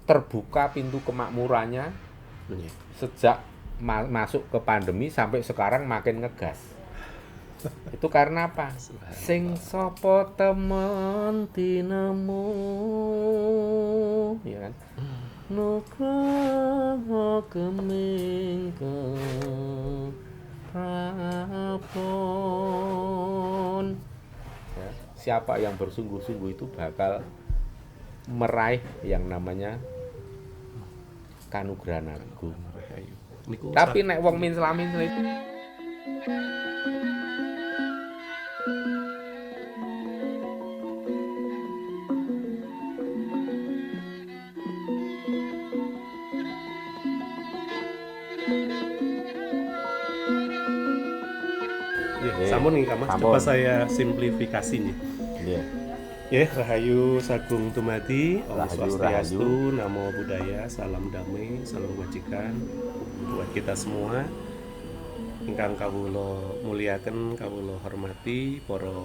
terbuka pintu kemakmurannya sejak masuk ke pandemi sampai sekarang makin ngegas. Itu karena apa? Sing sapa temen tinemu, ya kan? Nugroho keming prapon. Ya, siapa yang bersungguh-sungguh itu bakal meraih yang namanya kanugrahan agung. Tapi nek wong min-slamin itu sampun nih Mas, coba saya simplifikasi nih. yeah. Rahayu Sagung Tumati, Om Rahayu, Swastiastu, Namo Buddhaya, salam damai, salam kebajikan buat kita semua. Ingkang kawula muliaken, kawula hormati para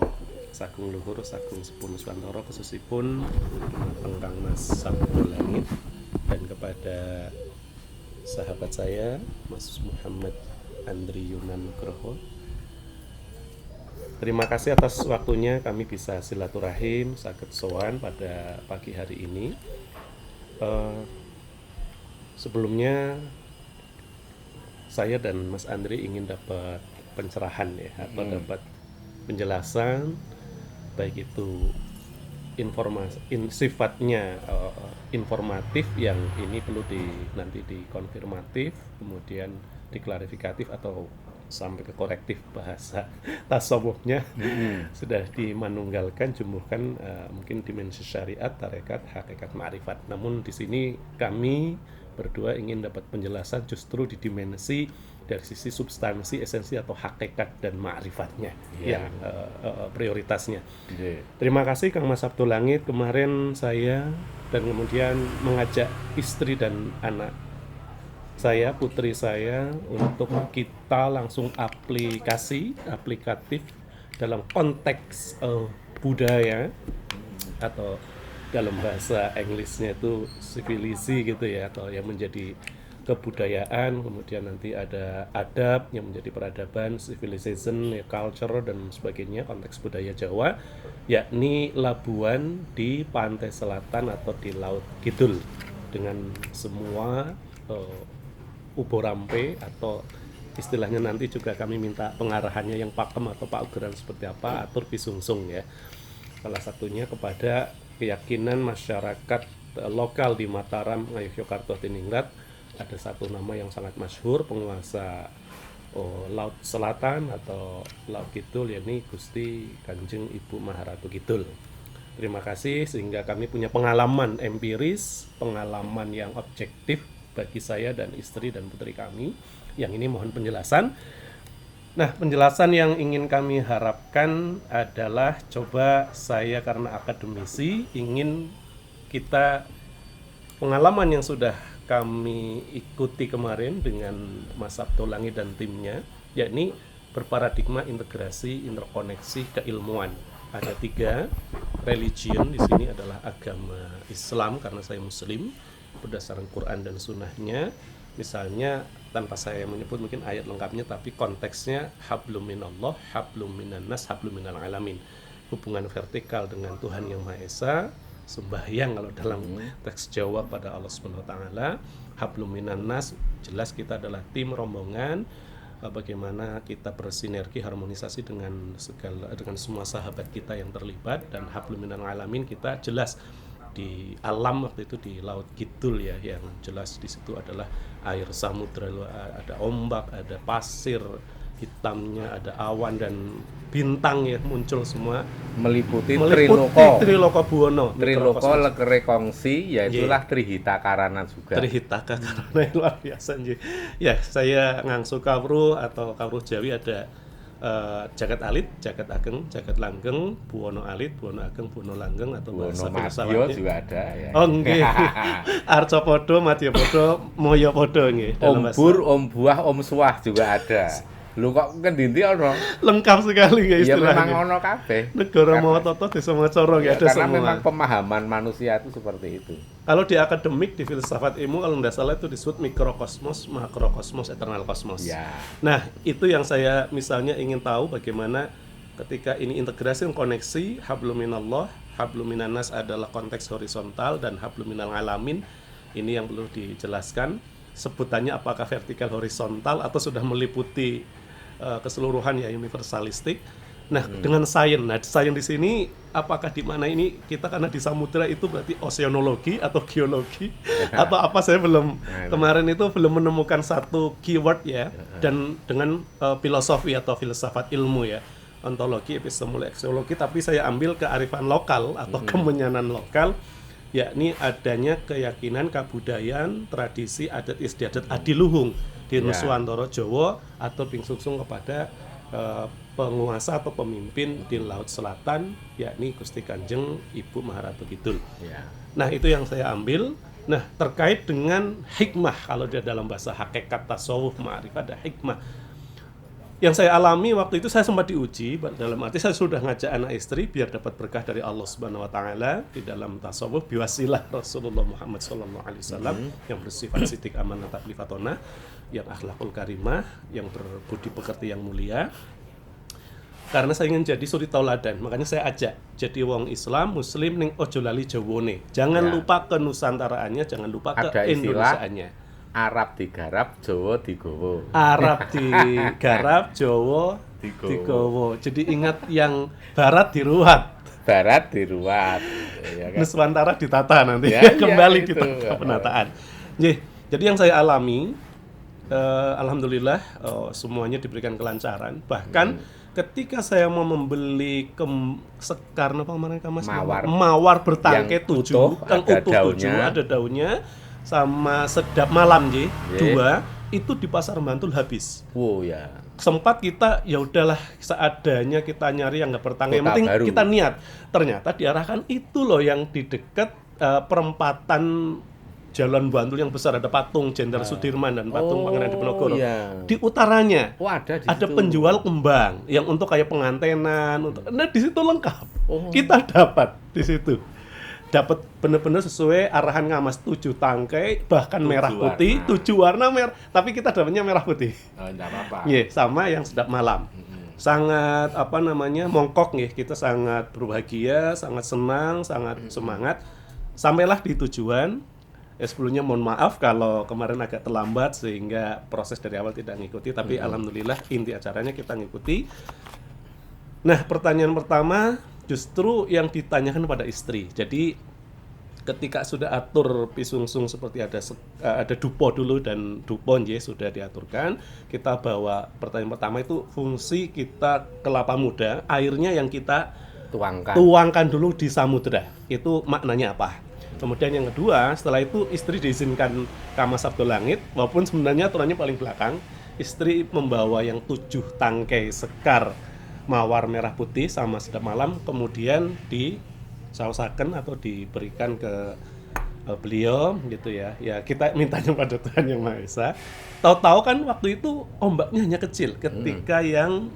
Sagung Luhur, Sagung Sepuh Nuswantara, khususipun Kang Mas Sabtu Langit, dan kepada sahabat saya Mas Muhammad Andri Yunan Nugroho. Terima kasih atas waktunya kami bisa silaturahim saged sowan pada pagi hari ini. Sebelumnya saya dan Mas Andri ingin dapat pencerahan ya, atau dapat penjelasan, baik itu sifatnya informatif yang ini perlu nanti dikonfirmatif, kemudian diklarifikasi atau sampai ke korektif bahasa tasawufnya sudah dimanunggalkan, jumbuhkan mungkin dimensi syariat, tarekat, hakikat, ma'rifat. Namun di sini kami berdua ingin dapat penjelasan justru di dimensi dari sisi substansi, esensi atau hakikat dan ma'rifatnya yang prioritasnya. Terima kasih Kang Mas Sabtu Langit, kemarin saya dan kemudian mengajak istri dan anak saya, putri saya, untuk kita langsung aplikatif dalam konteks budaya, atau dalam bahasa Inggrisnya itu civility gitu ya, atau yang menjadi kebudayaan, kemudian nanti ada adab yang menjadi peradaban, civilization, ya, culture dan sebagainya, konteks budaya Jawa, yakni Labuan di pantai selatan atau di Laut Kidul dengan semua uborampe, atau istilahnya nanti juga kami minta pengarahannya yang pakem atau paugeran seperti apa, atur pisungsung ya. Salah satunya kepada keyakinan masyarakat lokal di Mataram, Ngayogyakarta, Tiningrat, ada satu nama yang sangat masyhur penguasa Laut Selatan atau Laut Kidul, yakni Gusti Kanjeng Ibu Maharatu Kidul. Terima kasih, sehingga kami punya pengalaman empiris, pengalaman yang objektif bagi saya dan istri dan putri kami. Yang ini mohon penjelasan. Nah, penjelasan yang ingin kami harapkan adalah, coba saya karena akademisi ingin kita pengalaman yang sudah kami ikuti kemarin dengan Mas Sabtu Langit dan timnya, yakni berparadigma integrasi, interkoneksi keilmuan. Ada 3 religion di sini, adalah agama Islam karena saya Muslim, berdasarkan Quran dan Sunnahnya. Misalnya, tanpa saya menyebut mungkin ayat lengkapnya, tapi konteksnya hablum minallah, hablum minannas, hablum minal alamin. Hubungan vertikal dengan Tuhan Yang Maha Esa, sembahyang kalau dalam teks Jawa pada Allah Subhanahu wa taala. Hablum minannas, jelas kita adalah tim rombongan, bagaimana kita bersinergi, harmonisasi dengan semua sahabat kita yang terlibat. Dan hablum minal alamin, kita jelas di alam waktu itu di Laut Kidul ya, yang jelas di situ adalah air samudra, ada ombak, ada pasir hitamnya, ada awan dan bintang ya, muncul semua meliputi Triloko Buwono, Triloko lekere kongsi, yaitulah Trihita Karana juga. Trihita Karana luar biasa ya. Saya ngangsu kawruh atau kawruh Jawi ada Jagat Alit, Jagat Ageng, Jagat Langgeng, Buwono Alit, Buwono Ageng, Buwono Langgeng, atau bahasa filsafatnya juga ada ya. Oh nggih. Arca padha, madya padha, moyo padha nggih. Om Bur, Om Buah, Om Suah juga ada. Lho kok kendindi ono? Lengkap sekali ya Ya memang istilahnya. ono kabeh. Negara Karena- mau toto desa mau coro Ya, ya ada karena semua. memang pemahaman manusia itu seperti itu. Kalau di akademik, di filsafat ilmu, kalau nggak salah itu disebut mikrokosmos, makrokosmos, eternal kosmos. Ya. Nah, itu yang saya misalnya ingin tahu bagaimana ketika ini integrasi dan koneksi, habluminallah, habluminanas adalah konteks horizontal dan habluminal alamin. Ini yang perlu dijelaskan. Sebutannya apakah vertikal horizontal atau sudah meliputi keseluruhan ya universalistik. Nah, dengan sains, sains di sini apakah di mana ini kita karena di samudra itu berarti oceanologi atau geologi atau apa saya belum kemarin itu belum menemukan satu keyword ya dan dengan filosofi atau filsafat ilmu ya ontologi, epistemologi, aksiologi, tapi saya ambil kearifan lokal atau kemenyanan lokal yakni adanya keyakinan, kabudayaan, tradisi, adat istiadat adiluhung di Nuswantara Jawa atau pingsungsung kepada penguasa atau pemimpin di Laut Selatan yakni Gusti Kanjeng Ibu Maharatu Kidul. Ya. Nah, itu yang saya ambil. Nah, terkait dengan hikmah, kalau dia dalam bahasa hakikat tasawuf ma'rifah ada hikmah. Yang saya alami waktu itu saya sempat diuji dalam arti saya sudah ngajak anak istri biar dapat berkah dari Allah Subhanahu wa taala di dalam tasawuf biwasilah Rasulullah Muhammad sallallahu alaihi wasallam yang bersifat sidik amanah taklifatona, yang akhlakul karimah, yang berbudi pekerti yang mulia. Karena saya ingin jadi suri tauladan, makanya saya ajak jadi wong Islam, Muslim ning ojo lali jawone. Jangan lupa ke nusantaraannya, jangan lupa ke Ada istilah Indonesiaannya. Arab digarap, Jawa digowo. Arab digarap, Jawa digowo. Jadi ingat yang barat diruat, Barat diruat. Ya kan? Nuswantara ditata nanti. Ya, Kembali ya, kita itu. ke penataan. Jadi yang saya alami, alhamdulillah semuanya diberikan kelancaran. Bahkan ketika saya mau membeli sekar apa kemarin Mas? Mawar bertangkai Yang 7, utuh, yang ada utuh 7, daunnya. ada daunnya, sama sedap malam Ye. 2 itu di pasar Bantul habis. Wow ya. Sempat kita ya udahlah seadanya kita nyari yang nggak bertangkai, yang Kota penting baru. kita niat. Ternyata diarahkan itu loh yang di dekat perempatan Jalan Bantul yang besar, ada patung Jenderal Sudirman dan patung Pangeran Diponegoro. Iya. Di utaranya Oh, ada di ada situ. penjual kembang yang untuk kayak pengantenan, nah di situ lengkap. Oh. Kita dapat di situ. Dapat benar-benar sesuai arahan Ngamas 7 tangkai, bahkan 7 merah putih, warna. 7 warna merah, tapi kita dapatnya merah putih. Oh, enggak apa-apa. Iya, sama yang sedap malam. Sangat mongkok nggih, kita sangat berbahagia, sangat senang, sangat semangat. Sampailah di tujuan. Sebelumnya mohon maaf kalau kemarin agak terlambat sehingga proses dari awal tidak ngikuti, tapi alhamdulillah inti acaranya kita ngikuti. Nah, pertanyaan pertama justru yang ditanyakan pada istri. Jadi ketika sudah atur pisungsung seperti ada dupo dulu dan dupo sudah diaturkan, kita bawa pertanyaan pertama itu fungsi kita kelapa muda, airnya yang kita tuangkan dulu di samudra. Itu maknanya apa? Kemudian yang kedua, setelah itu istri diizinkan kama sabdo langit, walaupun sebenarnya aturannya paling belakang, istri membawa yang 7 tangkai sekar mawar merah putih sama sedap malam, kemudian disausaken atau diberikan ke beliau gitu ya. Ya kita mintanya pada Tuhan Yang Maha Esa. Tahu-tahu kan waktu itu ombaknya hanya kecil ketika yang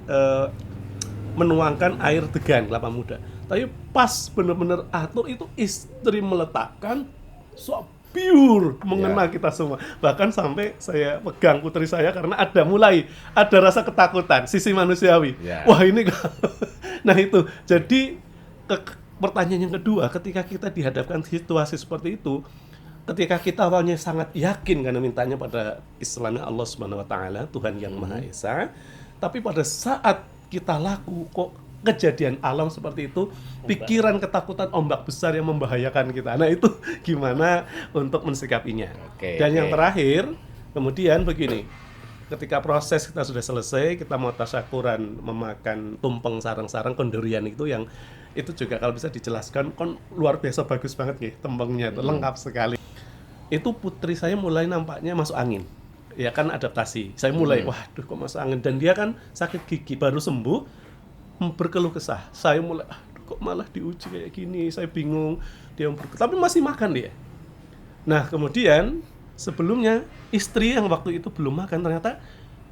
menuangkan air degan kelapa muda. Tapi pas benar-benar atur itu istri meletakkan pure mengena kita semua. Bahkan sampai saya pegang putri saya karena ada rasa ketakutan sisi manusiawi. Wah ini nah itu. Jadi pertanyaan yang kedua, ketika kita dihadapkan situasi seperti itu, ketika kita awalnya sangat yakin karena mintanya pada istilahnya Allah Subhanahu wa taala, Tuhan Yang Maha Esa, tapi pada saat kita laku kok kejadian alam seperti itu, pikiran ketakutan ombak besar yang membahayakan kita. Nah itu gimana untuk mensikapinya. Dan yang terakhir, kemudian begini, ketika proses kita sudah selesai, kita mau tasyakuran memakan tumpeng sarang-sarang kondurian itu yang itu juga kalau bisa dijelaskan kan luar biasa bagus banget nih tumpengnya itu lengkap sekali. Itu putri saya mulai nampaknya masuk angin. Ya kan adaptasi. Saya mulai waduh kok masuk angin, dan dia kan sakit gigi baru sembuh, berkeluh kesah. Saya mulai kok malah diuji kayak gini, saya bingung. Dia tapi masih makan dia. Nah kemudian sebelumnya istri yang waktu itu belum makan ternyata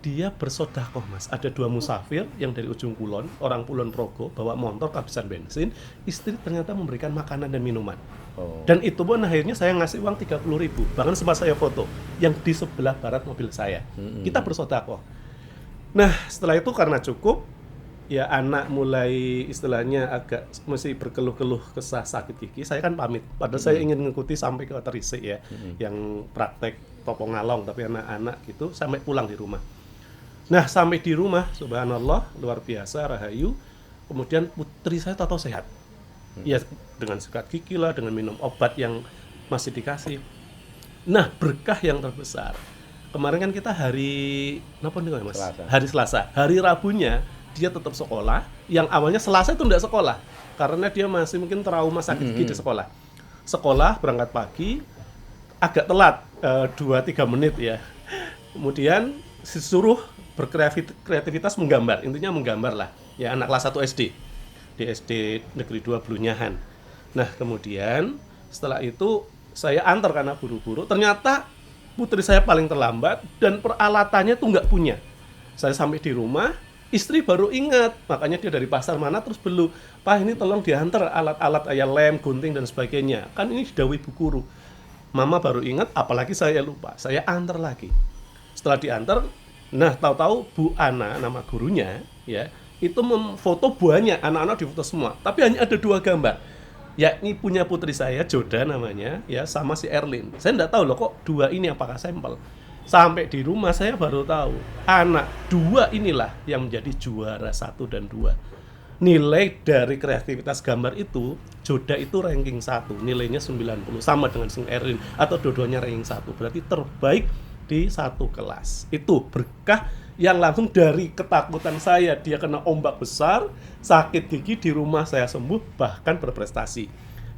dia bersodakoh Mas. Ada 2 musafir yang dari ujung kulon, orang Kulon Progo, bawa motor kehabisan bensin, istri ternyata memberikan makanan dan minuman. Oh. Dan itu pun akhirnya saya ngasih uang 30.000. Bahkan sempat saya foto yang di sebelah barat mobil saya. Kita bersodakoh. Nah, setelah itu karena cukup, ya anak mulai istilahnya agak masih berkeluh-keluh kesah sakit gigi, saya kan pamit. Padahal saya ingin mengikuti sampai ke Terisik ya, yang praktek Topo Ngalong, tapi anak-anak gitu sampai pulang di rumah. Nah, sampai di rumah, subhanallah, luar biasa, rahayu. Kemudian putri saya tahu sehat. Ya, dengan sikat gigi lah, dengan minum obat yang masih dikasih. Nah, berkah yang terbesar. Kemarin kan kita hari, apa nih Mas? Selasa. Hari Selasa. Hari Rabunya, dia tetap sekolah. Yang awalnya Selasa itu tidak sekolah. Karena dia masih mungkin trauma sakit gigi di sekolah. Sekolah, berangkat pagi, agak telat, 2-3 menit ya. Kemudian disuruh berkreativitas menggambar, intinya menggambar lah ya, anak kelas 1 SD di SD Negeri 2 Blunyahan. Nah, kemudian setelah itu saya antar karena buru-buru, ternyata putri saya paling terlambat dan peralatannya tuh nggak punya. Saya sampai di rumah, istri baru ingat, makanya dia dari pasar mana terus belu, Pak ini tolong diantar alat-alat kayak lem, gunting dan sebagainya, kan ini didhawuhi Bu Guru. Mama baru ingat, apalagi saya lupa, saya antar lagi. Setelah diantar, nah, tahu-tahu Bu Ana, nama gurunya, ya, itu memfoto banyak, anak-anak difoto semua. Tapi hanya ada 2 gambar, yakni punya putri saya, Joda namanya, ya, sama si Erlin. Saya nggak tahu loh, kok 2 ini apakah sampel. Sampai di rumah saya baru tahu, anak 2 inilah yang menjadi juara 1 dan 2. Nilai dari kreativitas gambar itu, Joda itu ranking 1, nilainya 90, sama dengan si Erlin, atau dua-duanya ranking 1, berarti terbaik di 1 kelas. Itu berkah yang langsung dari ketakutan saya, dia kena ombak besar, sakit gigi, di rumah saya sembuh, bahkan berprestasi.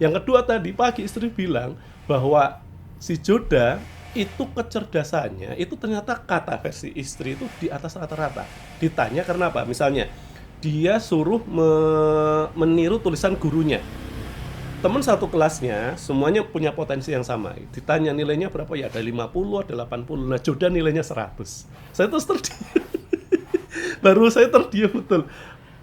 Yang kedua tadi pagi istri bilang bahwa si Joda itu kecerdasannya, itu ternyata kata versi istri itu di atas rata-rata. Ditanya karena apa? Misalnya, dia suruh meniru tulisan gurunya. Teman satu kelasnya semuanya punya potensi yang sama. Ditanya nilainya berapa, ya ada 50, ada 80. Nah, Joda nilainya 100. Saya terus terdiam. Baru saya terdiam betul.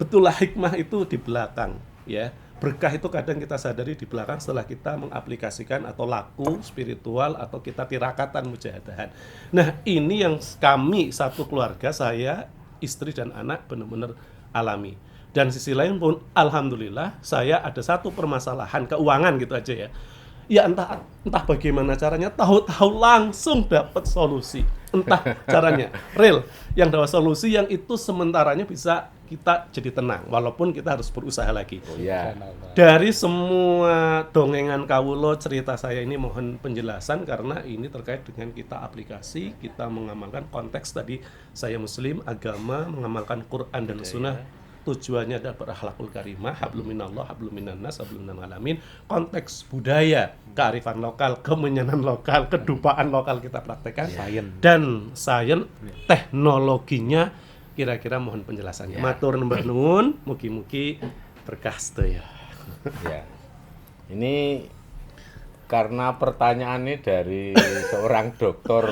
Betullah hikmah itu di belakang, ya. Berkah itu kadang kita sadari di belakang setelah kita mengaplikasikan atau laku spiritual atau kita tirakatan mujahadahan. Nah, ini yang kami satu keluarga, saya, istri dan anak benar-benar alami. Dan sisi lain pun, alhamdulillah, saya ada satu permasalahan keuangan gitu aja ya. Ya entah bagaimana caranya, tahu-tahu langsung dapat solusi. Entah caranya, real, yang dapat solusi yang itu sementaranya bisa kita jadi tenang, walaupun kita harus berusaha lagi. Oh, ya. Dari semua dongengan kawulo, cerita saya ini mohon penjelasan karena ini terkait dengan kita aplikasi, kita mengamalkan konteks tadi, saya muslim, agama, mengamalkan Quran dan Sunnah. Tujuannya adalah berakhlakul karimah, hablum minallah, hablum minannas, hablum minal alamin. Konteks budaya, kearifan lokal, kemenyanan lokal, kedupaan lokal kita praktekkan. Dan sains, teknologinya, kira-kira mohon penjelasannya. Matur nembah nuwun, mugi-mugi berkah sedaya. Ya. Ini karena pertanyaannya dari seorang dokter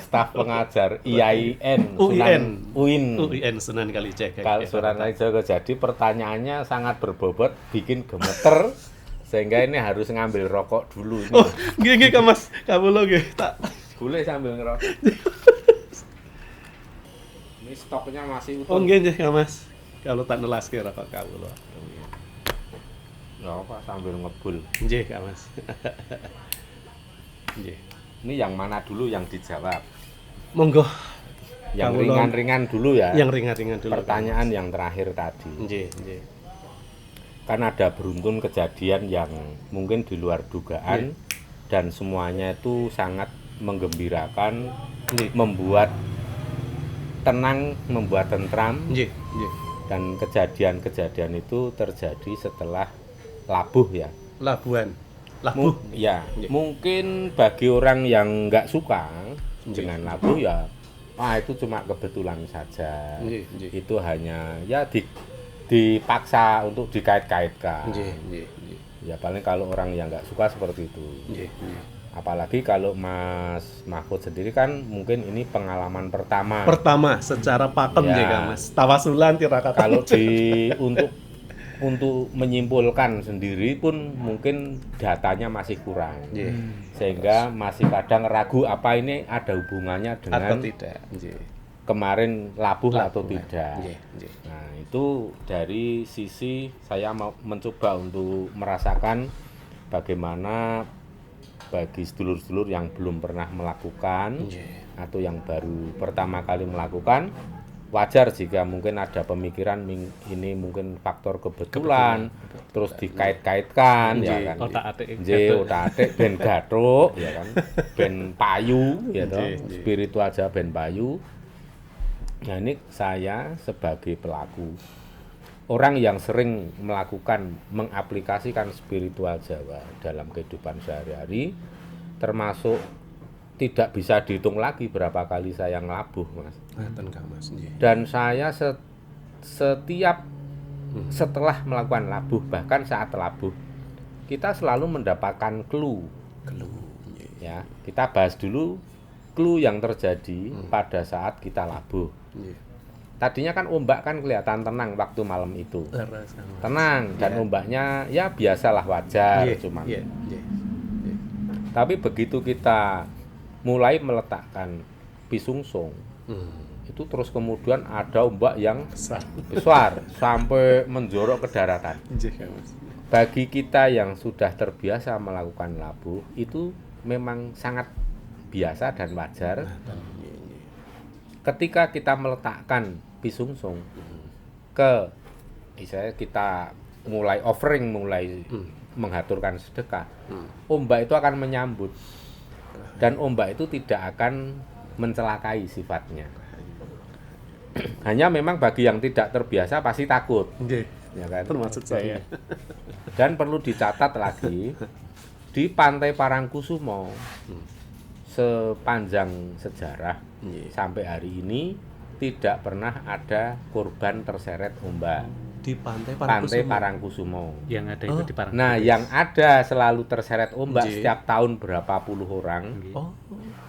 staf pengajar IAIN UIN Sunan Kalijaga. Sunan Kalijaga. Jadi pertanyaannya sangat berbobot, bikin gemeter, sehingga ini harus ngambil rokok dulu. Oh, nggih Kak Mas, kawula nggih tak boleh sambil ngerokok. Ini stoknya masih utuh. Oh nggih Kak Mas. Kalau tak nelaske rokok kawula. Ya apa sambil ngebul. Nggih Kak Mas. Nggih. Ini yang mana dulu yang dijawab? Monggo. Yang ringan-ringan dulu ya. Yang ringan-ringan dulu. Pertanyaan yang terakhir tadi. Nggih, nggih. Kan ada beruntun kejadian yang mungkin di luar dugaan dan semuanya itu sangat menggembirakan, membuat tenang, membuat tentram. Nggih, nggih. Dan kejadian-kejadian itu terjadi setelah labuh ya. Labuhan. Labuh. Ya, mungkin bagi orang yang nggak suka dengan labuh ya, itu cuma kebetulan saja. Itu hanya ya dipaksa untuk dikait-kaitkan. Ya paling kalau orang yang nggak suka seperti itu. Apalagi kalau Mas Mahfud sendiri kan mungkin ini pengalaman pertama. Pertama secara pakem Ya. ya Mas. Tawasulan tirakat. Kalau untuk menyimpulkan sendiri pun mungkin datanya masih kurang. Nggih. Sehingga masih kadang ragu apa ini ada hubungannya Atau dengan tidak. Nggih. kemarin labuh atau Labuh, tidak. nggih, nggih. Nah, itu dari sisi saya mau mencoba untuk merasakan bagaimana bagi sedulur-sedulur yang belum pernah melakukan Nggih. atau yang baru pertama kali melakukan, wajar jika mungkin ada pemikiran ini mungkin faktor kebetulan, terus dikait-kaitkan ya kan. Otak-atik Otak-atik ben gathuk ya kan. Ben payu ya toh. Nggih. Spiritual aja ben payu. Nah, ini saya sebagai pelaku orang yang sering melakukan mengaplikasikan spiritual Jawa dalam kehidupan sehari-hari, termasuk tidak bisa dihitung lagi berapa kali saya ngelabuh, Mas. Ngaten Kang Mas. Nggih. Dan saya setiap setelah melakukan labuh, bahkan saat labuh, kita selalu mendapatkan clue. Nggih. Ya, kita bahas dulu clue yang terjadi pada saat kita labuh. Nggih. Tadinya kan ombak kan kelihatan tenang waktu malam itu. Leres Kang Mas. Tenang dan ombaknya ya biasalah wajar Nggih, cuman. nggih, nggih. Nggih. Tapi begitu kita mulai meletakkan pisungsung, itu terus kemudian ada ombak yang Besar. besar sampai menjorok ke daratan. Nggih Kang Mas. Bagi kita yang sudah terbiasa melakukan labuh, itu memang sangat biasa dan wajar. Nggih, nggih. Ketika kita meletakkan pisungsung ke misalnya kita mulai offering, mulai menghaturkan sedekah, ombak itu akan menyambut dan ombak itu tidak akan mencelakai sifatnya. Hanya memang bagi yang tidak terbiasa pasti takut, Nggih. ya kan? Termasuk saya. Dan perlu dicatat lagi di Pantai Parangkusumo sepanjang sejarah Nggih. sampai hari ini tidak pernah ada korban terseret ombak. Di Pantai Pantai Parangkusumo. Parangkusumo. Yang ada itu di Parangkusumo. Nah, yang ada selalu terseret ombak Nggih. setiap tahun berapa puluh orang Oh,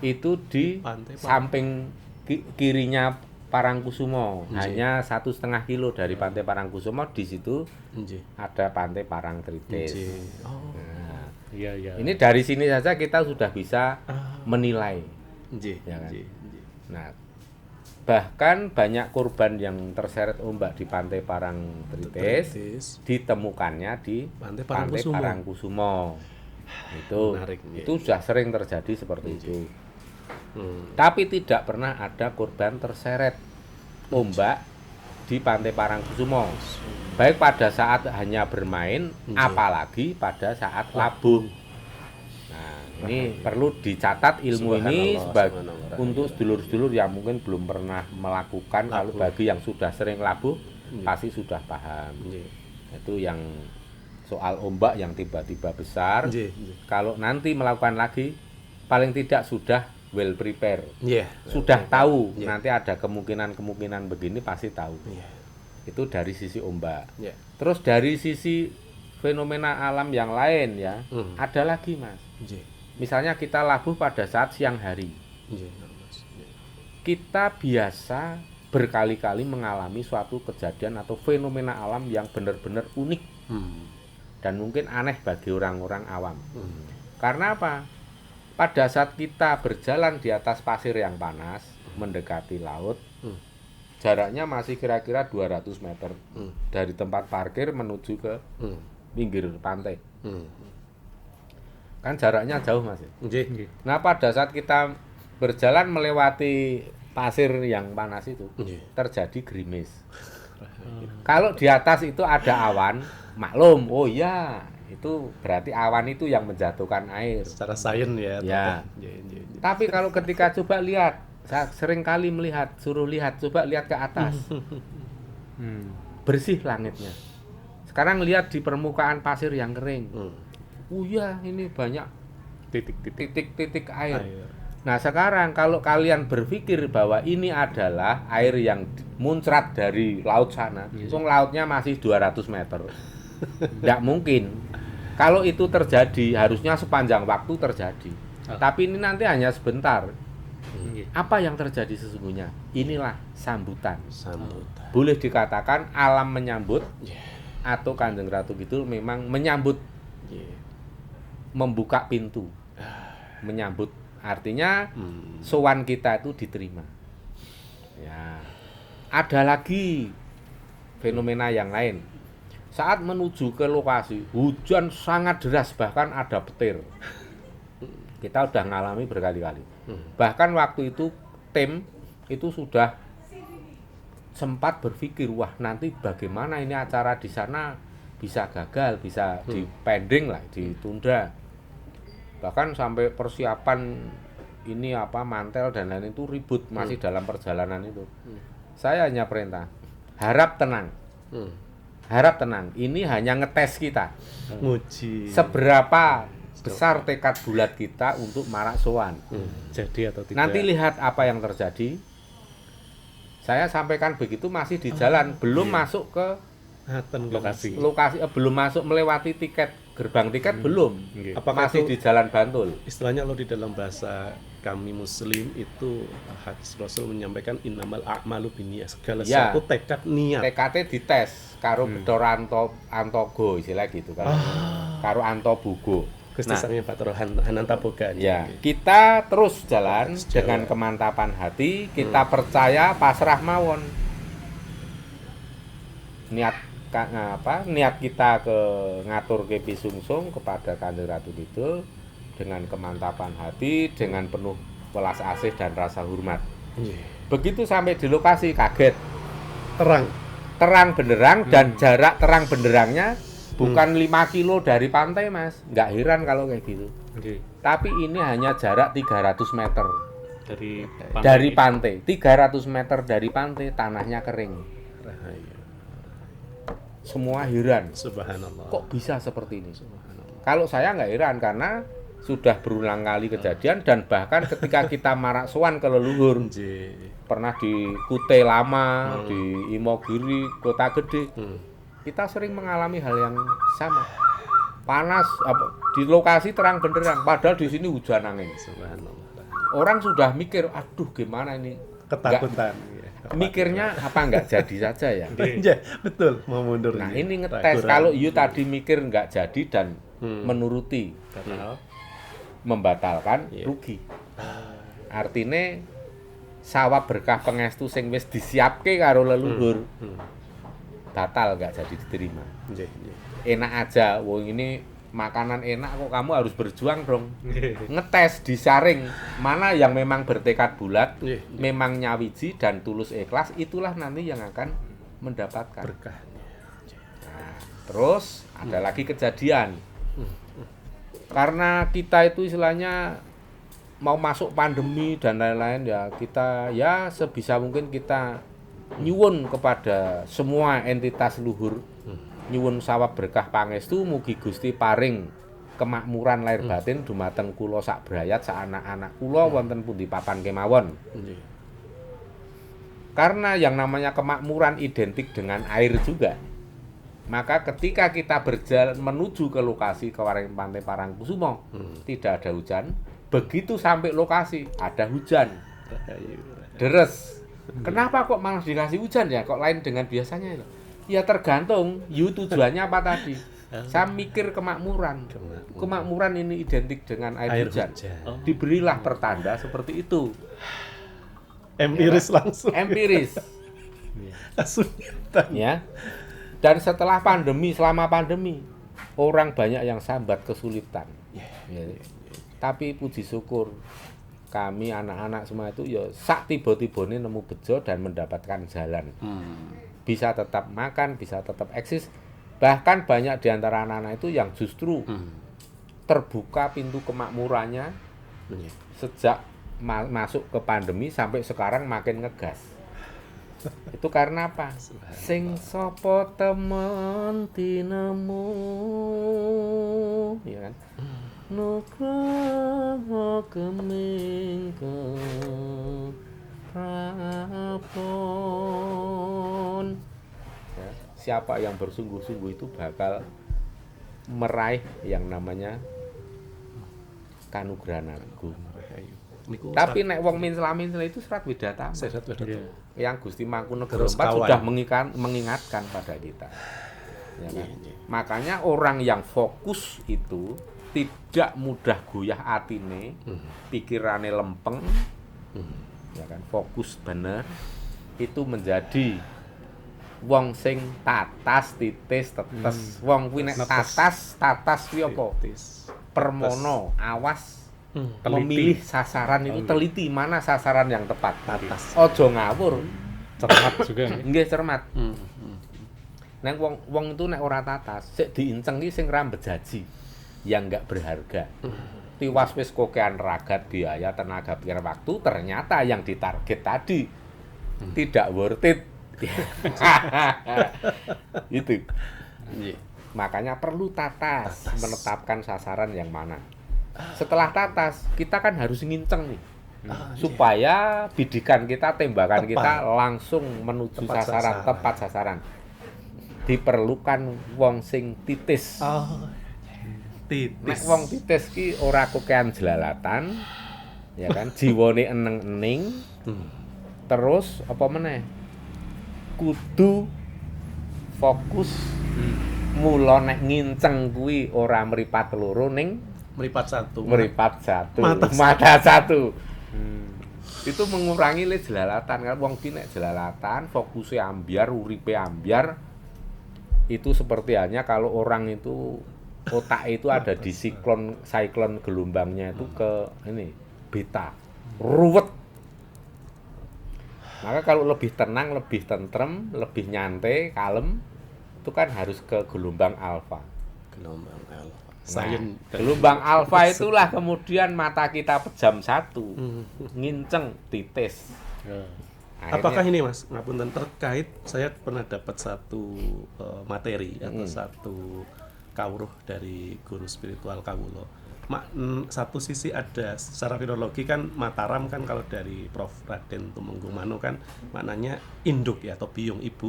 itu di Pantai samping kirinya Parangkusumo, Nggih. hanya 1,5 kilo dari Pantai Parangkusumo. Di situ nggih. ada Pantai Parangtritis. Nggih. Oh, Nah, Iya, iya. ini dari sini saja kita sudah bisa menilai. nggih. Ya kan? Nggih, nggih. Nah, bahkan banyak korban yang terseret ombak di Pantai Parangtritis Tritis. ditemukannya di Pantai Pantai Parangkusumo. Parangkusumo. Itu Menarik, itu sudah sering terjadi seperti itu. Hmm. Tapi tidak pernah ada korban terseret ombak di Pantai Parangkusumo. Baik pada saat hanya bermain, apalagi pada saat labuh. Nah, ini perlu dicatat ilmu ini Subhanallah. untuk sedulur-sedulur yang mungkin belum pernah melakukan. Kalau bagi yang sudah sering labuh, pasti sudah paham. Nggih. Itu yang soal ombak yang tiba-tiba besar. Nggih, nggih. Kalau nanti melakukan lagi, paling tidak sudah well prepare. Nggih. Sudah tahu Iya. nanti ada kemungkinan begini pasti tahu. Iya. Itu dari sisi ombak. Iya. Terus dari sisi fenomena alam yang lain ya, ada lagi Mas. Nggih. Misalnya kita labuh pada saat siang hari. Nggih, Mas. Nggih. Kita biasa berkali-kali mengalami suatu kejadian atau fenomena alam yang benar-benar unik dan mungkin aneh bagi orang-orang awam. Karena apa? Pada saat kita berjalan di atas pasir yang panas, mendekati laut, jaraknya masih kira-kira 200 meter dari tempat parkir menuju ke pinggir pantai. Kan jaraknya jauh Mas. Nggih. Nah, pada saat kita berjalan melewati pasir yang panas itu, Nggih. terjadi gerimis. Kalau di atas itu ada awan, maklum, oh iya, itu berarti awan itu yang menjatuhkan air. Secara sains ya. Ya. Nggih, nggih, nggih. Tapi kalau ketika coba lihat, saya sering kali melihat, suruh lihat, coba lihat ke atas, bersih langitnya. Sekarang lihat di permukaan pasir yang kering. Oh iya, ini banyak titik-titik air. Nah, sekarang kalau kalian berpikir bahwa ini adalah air yang muncrat dari laut sana, lautnya masih 200 meter. Tidak mungkin. Kalau itu terjadi, harusnya sepanjang waktu terjadi. Tapi ini nanti hanya sebentar. Nggih. Apa yang terjadi sesungguhnya? Inilah sambutan. Sambutan. Boleh dikatakan alam menyambut Yeah. atau Kanjeng Ratu Kidul memang menyambut, Yeah. membuka pintu. Menyambut artinya sowan kita itu diterima. Ya. Ada lagi fenomena yang lain. Saat menuju ke lokasi, hujan sangat deras, bahkan ada petir. Kita udah ngalami berkali-kali. Bahkan waktu itu tim itu sudah sempat berpikir, wah nanti bagaimana ini acara di sana bisa gagal, bisa dipending lah, ditunda. Bahkan sampai persiapan ini mantel dan lain itu ribut, masih dalam perjalanan itu. Saya hanya perintah, harap tenang. Harap tenang, ini hanya ngetes kita. Nguji. Seberapa besar tekad bulat kita untuk marak sowan. Jadi atau tidak? Nanti lihat apa yang terjadi. Saya sampaikan begitu masih di jalan, belum masuk ke lokasi. belum masuk melewati gerbang tiket belum. Apakah Masih itu di Jalan Bantul. istilahnya kalau di dalam bahasa kami Muslim itu hadis Rasul menyampaikan innamal a'malu binniyat, segala Ya. sesuatu tekad niat. TKT dites karo Bedor Antogo istilah gitu kan. Karo Antobugo. Gusti Nah, Sang Patro Hanantaboga. ya, kita terus jalan dengan kemantapan hati, kita percaya, pasrah mawon. Niat kita ke ngatur ke Pisungsung kepada Kanjeng Ratu Kidul dengan kemantapan hati, dengan penuh welas asih dan rasa hormat. Begitu sampai di lokasi kaget, terang benderang dan jarak terang benderangnya bukan 5 kilo dari pantai, Mas. Nggak heran kalau kayak gitu. Tapi ini hanya jarak 300 meter dari pantai. 300 meter dari pantai, tanahnya kering. Semua heran. Subhanallah. Kok bisa seperti ini? Kalau saya nggak heran karena sudah berulang kali kejadian dan bahkan ketika kita marak sowan ke leluhur, pernah di Kute Lama, di Imogiri, Kota Gede, kita sering mengalami hal yang sama. Panas, di lokasi terang benderang, padahal di sini hujan angin. Orang sudah mikir, aduh gimana ini? Ketakutan. Mikirnya apa nggak jadi saja ya? Iya, betul, mau mundur. Nah ini ngetes, kalau you tadi mikir nggak jadi dan menuruti, membatalkan, rugi. Artinya sawah berkah pengestu sing wis disiapke karo leluhur, batal nggak jadi diterima. Enak aja, wong ini makanan enak kok kamu harus berjuang dong. Ngetes, disaring mana yang memang bertekad bulat, memang nyawiji dan tulus ikhlas, itulah nanti yang akan mendapatkan berkah. Nah, terus ada lagi kejadian. Karena kita itu istilahnya mau masuk pandemi dan lain-lain ya, kita ya sebisa mungkin kita nyuwun kepada semua entitas luhur, nyuwun sawab berkah pangestu mugi Gusti paring kemakmuran lahir batin dumateng kula sak brayat sak anak-anak kula wonten pundi papan kemawon. Karena yang namanya kemakmuran identik dengan air juga. Maka ketika kita berjalan menuju ke lokasi Kawaring Pantai Parangkusumo, tidak ada hujan. Begitu sampai lokasi ada hujan. Deres. Kenapa kok malah dikasih hujan ya? Kok lain dengan biasanya itu? Ya tergantung, tujuannya apa tadi? Saya mikir kemakmuran. Kemakmuran ini identik dengan air hujan. Diberilah pertanda seperti itu. Empiris langsung. Empiris. Langsung. Ya. Dan setelah pandemi, selama pandemi, orang banyak yang sambat kesulitan. Ya. Tapi puji syukur kami anak-anak semua itu ya sak tiba-tibane nemu bejo dan mendapatkan jalan. Bisa tetap makan, bisa tetap eksis. Bahkan banyak di antara anak-anak itu yang justru terbuka pintu kemakmurannya sejak masuk ke pandemi sampai sekarang makin ngegas. Itu karena apa? Sing sapa temen tinemu, ya kan? Nugraha kemingke prapon. Ya, siapa yang bersungguh-sungguh itu bakal meraih yang namanya kanugrahan agung. Niku Tapi nek wong minsela-minsela itu serat Widatama. sehat Iya. Yang Gusti Mangkunegara Terus IV kawan. sudah mengingatkan pada kita. Ya kan? Makanya orang yang fokus itu tidak mudah goyah atine, pikirane lempeng, ya kan? Fokus bener itu menjadi wong sing tatas titis tetes. Wong kuwi nek tatas kuwi apa? Permono, awas memilih sasaran itu teliti mana sasaran yang tepat. Tatas. Ojo ngawur. Cermat juga. Nggih cermat. Nek wong itu nek ora tatas, sik diinceng ki sing ra bejaji, yang enggak berharga. Tiwas wis kokean ragat, biaya, tenaga, pikiran, waktu, ternyata yang ditarget tadi tidak worth it. Itu. Makanya perlu tatas, menetapkan sasaran yang mana. Setelah tatas, kita kan harus nginceng nih. Supaya bidikan kita, tembakan kita langsung menuju Tepat sasaran, sasaran. tepat sasaran. Diperlukan wong sing titis. Oh. Nek Titis. wong titis ki ora kokean jelalatan, ya kan, jiwane eneng-ening. Terus apa meneh? Kudu fokus. Mula nek nginceng kuwi ora mripat loro ning meripat satu. meripat satu, Mata satu. Itu mengurangi le jelalatan. Kan wong ki nek jelalatan, fokusnya ambiar, uripe ambiar. Itu seperti halnya kalau orang itu otak itu ada di siklon gelombangnya itu ke ini beta. Ruwet. Maka kalau lebih tenang, lebih tentrem, lebih nyantai, kalem, itu kan harus ke gelombang alfa. Gelombang alfa. Nah, gelombang alfa itulah kemudian mata kita pejam satu, nginceng titis. Akhirnya, Apakah ini Mas, ngapunten, terkait saya pernah dapat satu materi atau satu kawruh dari guru spiritual kawulo. Satu sisi ada secara filologi kan Mataram kan kalau dari Prof. Raden Tumenggung Mano kan maknanya induk ya atau biung ibu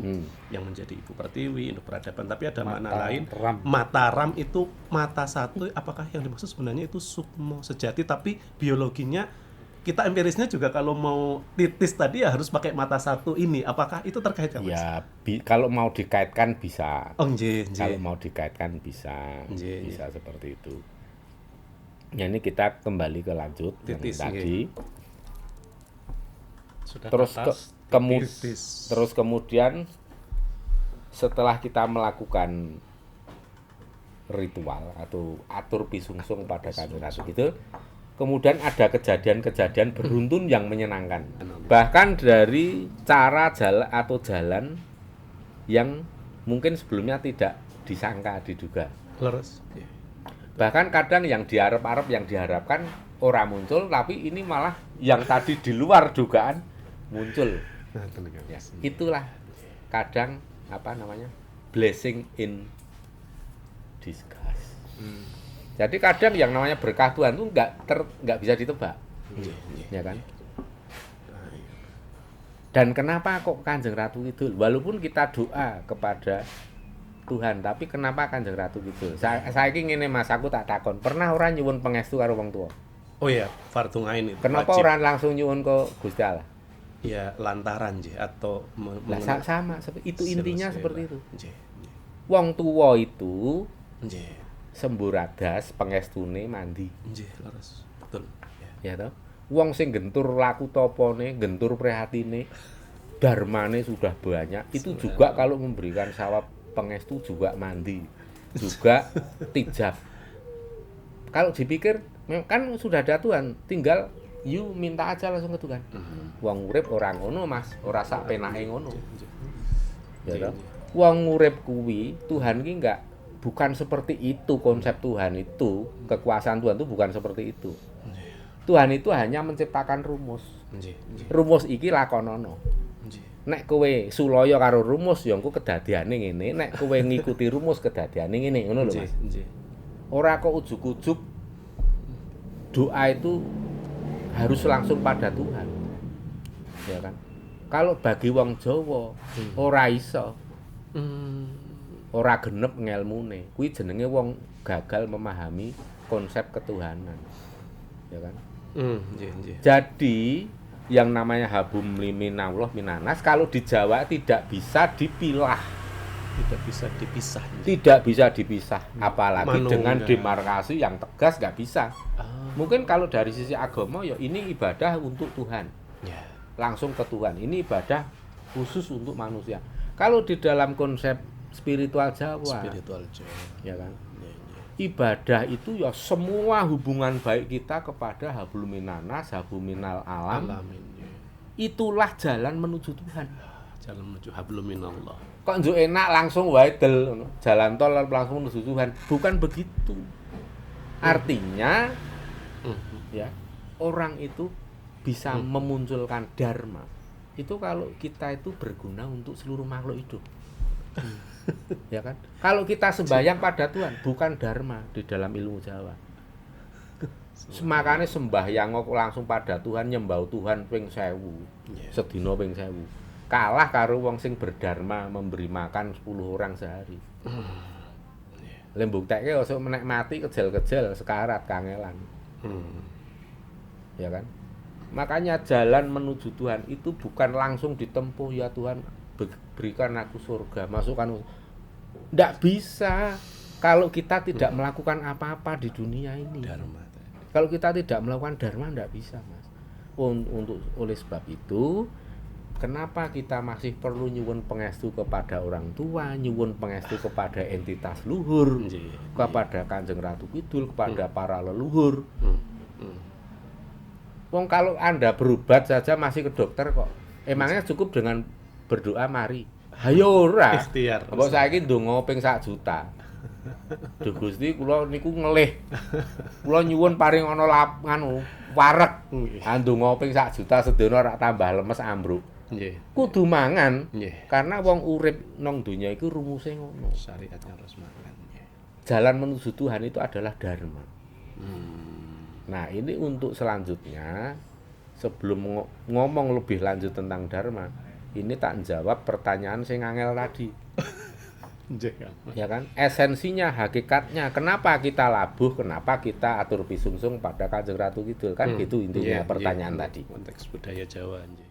yang menjadi ibu pertiwi, induk peradaban, tapi ada makna lain. Mataram itu mata satu, apakah yang dimaksud sebenarnya itu sukmo sejati, tapi biologinya kita empirisnya juga kalau mau titis tadi ya harus pakai mata satu ini. Apakah itu terkait kan Mas? ya kalau mau dikaitkan bisa. Oh, nggih, Kalau mau dikaitkan bisa. Nggih, Bisa seperti itu. Ya ini kita kembali ke lanjut yang Titis, tadi. Sudah Terus atas, Titis. kemudian setelah kita melakukan ritual atau atur pisungsung pada Kanjeng Ratu gitu, kemudian ada kejadian-kejadian beruntun yang menyenangkan. Bahkan dari cara jalan atau jalan yang mungkin sebelumnya tidak disangka, diduga. Leres. Bahkan kadang yang diharap-harap, yang diharapkan orang muncul, tapi ini malah yang tadi di luar dugaan muncul. Ya, itulah kadang apa namanya blessing in disguise. Jadi kadang yang namanya berkah Tuhan itu nggak bisa ditebak, ya kan? Dan kenapa kok Kanjeng Ratu Kidul? Walaupun kita doa kepada Tuhan, tapi kenapa Kanjeng Ratu Kidul? Saiki ngene Mas, aku tak takon, pernah orang nyuwun pangestu karo wong tua? Oh ya, fardhu ain itu. Kenapa wajib. orang langsung nyuwun ke Gusti Allah? Ya lantaran atau Lah sama, itu intinya seperti itu. Nggih. Wong tua itu Nggih. semburadas pengestune mandi, Nggih, leres. Betul. ya toh? Wong sing gentur laku topone, gentur prihatine, dharmane sudah banyak, itu juga kalau memberikan sawab pengestu juga mandi, juga tijab. Kalau dipikir kan sudah ada Tuhan, tinggal you minta aja langsung ke Tuhan. Wong urip ora ngono Mas, ora sak penake ngono. Ya toh? Wong urip kuwi Tuhan ki bukan seperti itu konsep Tuhan itu, kekuasaan Tuhan itu bukan seperti itu. Tuhan itu hanya menciptakan rumus. Rumus iki lakonono. Nek kowe sulaya karo rumus ya engko kedadiane ngene, nek kowe ngikuti rumus kedadiane ngene, ngono lho Mas. Ora kok ujug-ujug doa itu harus langsung pada Tuhan. Ya kan? Kalau bagi wong Jawa ora iso. Ora genep ngelmune. Kuwi jenenge wong gagal memahami konsep ketuhanan. ya kan. Nggih, nggih. Jadi yang namanya habum liminallah minanas kalau di Jawa tidak bisa dipilah, Tidak bisa dipisah. tidak bisa dipisah, apalagi Manunggal. dengan demarkasi yang tegas nggak bisa. Ah, Mungkin kalau dari sisi agama ya ini ibadah untuk Tuhan, ya. langsung ke Tuhan. Ini ibadah khusus untuk manusia. Kalau di dalam konsep spiritual Jawa, Spiritual Jawa. ya kan, Ya, ya. ibadah itu ya semua hubungan baik kita kepada hablum minanas, hablum minal alam, Alamin. Ya. itulah jalan menuju Tuhan. Jalan menuju hablum minallah. Kok njuk enak langsung wae del ngono. Jalan tol langsung menuju Tuhan. Bukan begitu. Artinya ya, orang itu bisa memunculkan dharma. Itu kalau kita itu berguna untuk seluruh makhluk hidup. Ya kan? Kalau kita sembahyang pada Tuhan, bukan dharma di dalam ilmu Jawa. Makanya sembahyang kok langsung pada Tuhan, nyembah Tuhan ping 1000. Yeah. Sedina ping 1000. Kalah karo wong sing berdharma memberi makan 10 orang sehari. Lembuktekke osok menikmati kejel-kejel sekarat kangelan. Ya kan? Makanya jalan menuju Tuhan itu bukan langsung ditempuh, ya Tuhan berikan aku surga, masukkan. Nggak bisa kalau kita tidak melakukan apa-apa di dunia ini. Dharma. Kalau kita tidak melakukan dharma nggak bisa, Mas. Oleh sebab itu, kenapa kita masih perlu nyuwun pangestu kepada orang tua, nyuwun pangestu kepada entitas luhur, kepada Kanjeng Ratu Kidul, kepada para leluhur. Wong kalau Anda berobat saja masih ke dokter kok. Emangnya cukup dengan berdoa mari. Hayo ora. Ikhtiar. Mbok saiki ndonga ping 1 juta. Duh Gusti, kula niku ngelih. Kula nyuwun paring ana nganu wareg. Ah ndonga ping 1 juta sedina ora tambah lemes ambruk. Nggih. Kudu mangan. Nggih. Karena wong urip nang donya iku rumuse ngono. Syariatnya harus makan. Nggih. Jalan menuju Tuhan itu adalah dharma. Nah, ini untuk selanjutnya sebelum ngomong lebih lanjut tentang dharma, ini tak jawab pertanyaan sing angel tadi. Ya kan? Esensinya, hakikatnya, kenapa kita labuh, kenapa kita atur pisungsung pada Kanjeng Ratu Kidul, kan gitu intinya pertanyaan tadi. Konteks budaya Jawa. Nggih.